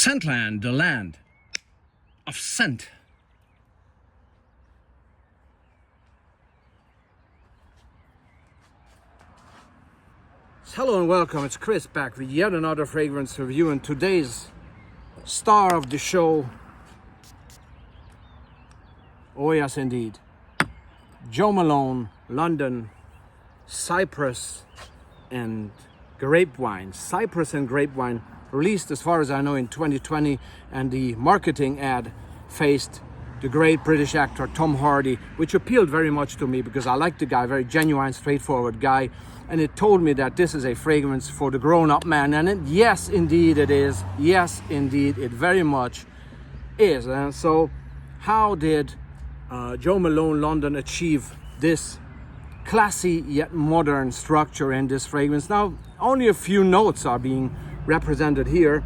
Scentland, the land of scent. Hello and welcome, it's Chris back with yet another fragrance review, and today's star of the show, oh yes indeed, Jo Malone, London, Cypress and Grapevine. Cypress and Grapevine, released as far as I know in 2020, and the marketing ad faced the great British actor Tom Hardy, which appealed very much to me because I like the guy, very genuine, straightforward guy, and it told me that this is a fragrance for the grown-up man, and yes indeed it is. Yes indeed it very much is. And so how did Jo Malone London achieve this classy yet modern structure in this fragrance? Now only a few notes are being represented here,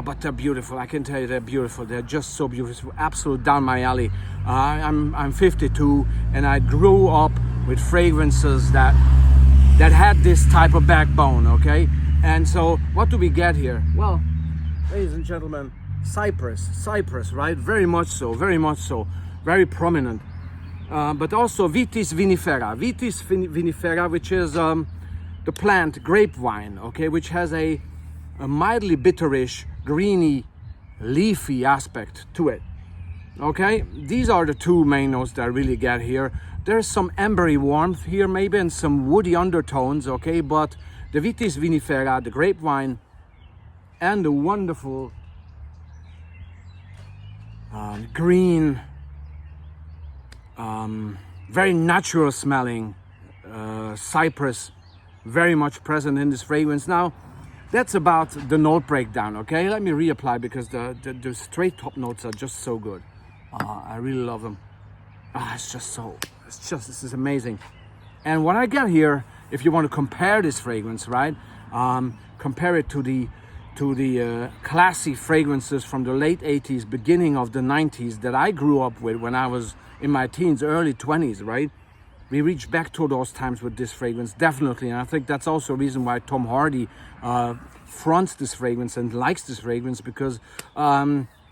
but they're beautiful. I can tell you they're beautiful. They're just so beautiful, absolute down my alley. I'm 52 and I grew up with fragrances that had this type of backbone, okay? And so what do we get here? Well, ladies and gentlemen, Cypress, right? Very much so, very prominent. But also Vitis vinifera, which is the plant grapevine, okay, which has a mildly bitterish, greeny, leafy aspect to it. Okay, these are the two main notes that I really get here. There's some ambery warmth here maybe and some woody undertones, okay, but the Vitis vinifera, the grapevine, and the wonderful green, very natural smelling cypress, very much present in this fragrance. Now that's about the note breakdown, okay? Let me reapply because the straight top notes are just so good. I really love them. This is amazing. And what I get here, if you want to compare this fragrance, right? Compare it to the classy fragrances from the late 80s, beginning of the 90s that I grew up with when I was in my teens, early 20s, right? We reached back to those times with this fragrance, definitely. And I think that's also a reason why Tom Hardy fronts this fragrance and likes this fragrance, because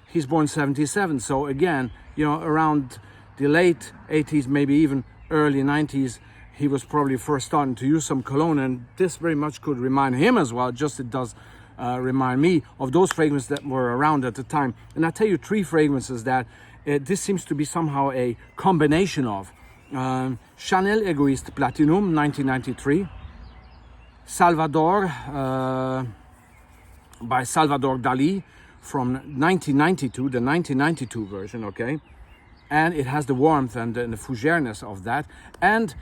he's born 77. So again, you know, around the late 80s, maybe even early 90s, he was probably first starting to use some cologne, and this very much could remind him as well, just it does remind me of those fragrances that were around at the time. And I tell you three fragrances that this seems to be somehow a combination of. Chanel Egoist Platinum 1993, Salvador by Salvador Dali from 1992, the 1992 version, okay, and it has the warmth and the fougeriness of that, and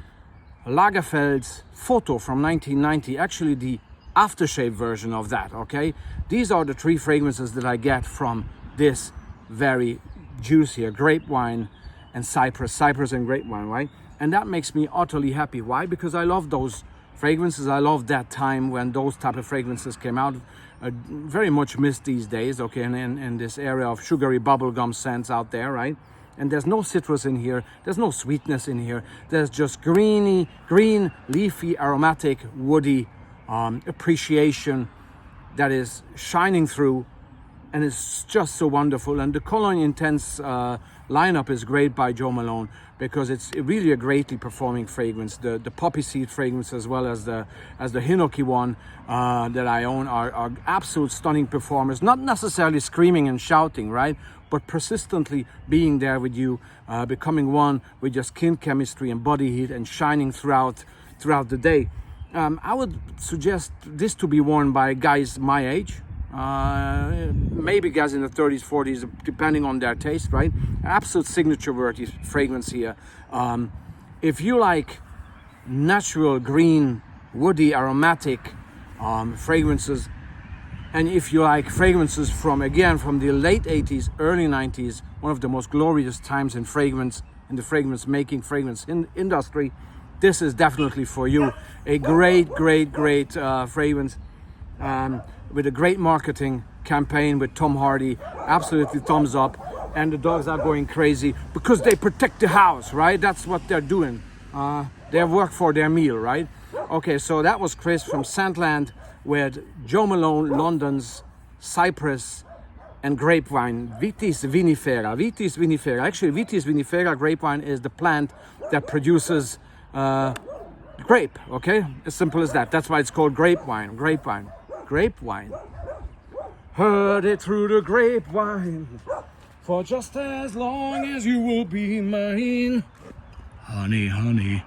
Lagerfeld's Photo from 1990, actually the aftershave version of that, okay. These are the three fragrances that I get from this very juicy grapevine and cypress and grapevine, right? And that makes me utterly happy. Why? Because I love those fragrances. I love that time when those type of fragrances came out. Very much miss these days, okay, in this area of sugary bubblegum scents out there, right? And there's no citrus in here. There's no sweetness in here. There's just green, leafy, aromatic, woody appreciation that is shining through. And it's just so wonderful. And the Cologne Intense lineup is great by Jo Malone, because it's really a greatly performing fragrance. The poppy seed fragrance as well as the hinoki one that I own are absolute stunning performers. Not necessarily screaming and shouting, right? But persistently being there with you, becoming one with your skin chemistry and body heat, and shining throughout the day. I would suggest this to be worn by guys my age. Maybe guys in the 30s, 40s, depending on their taste, right? Absolute signature worthy fragrance here. If you like natural green, woody, aromatic fragrances, and if you like fragrances from the late 80s, early 90s, one of the most glorious times in the fragrance making, fragrance industry, this is definitely for you. A great fragrance. With a great marketing campaign with Tom Hardy, absolutely thumbs up, and the dogs are going crazy because they protect the house, right? That's what they're doing. They have worked for their meal, right? Okay, so that was Chris from Scentland with Jo Malone London's Cypress and grapevine, Vitis vinifera. Vitis vinifera. Actually, Vitis vinifera grapevine is the plant that produces grape. Okay, as simple as that. That's why it's called grapevine. Grapevine. Grapevine. Heard it through the grapevine. For just as long as you will be mine. Honey, honey.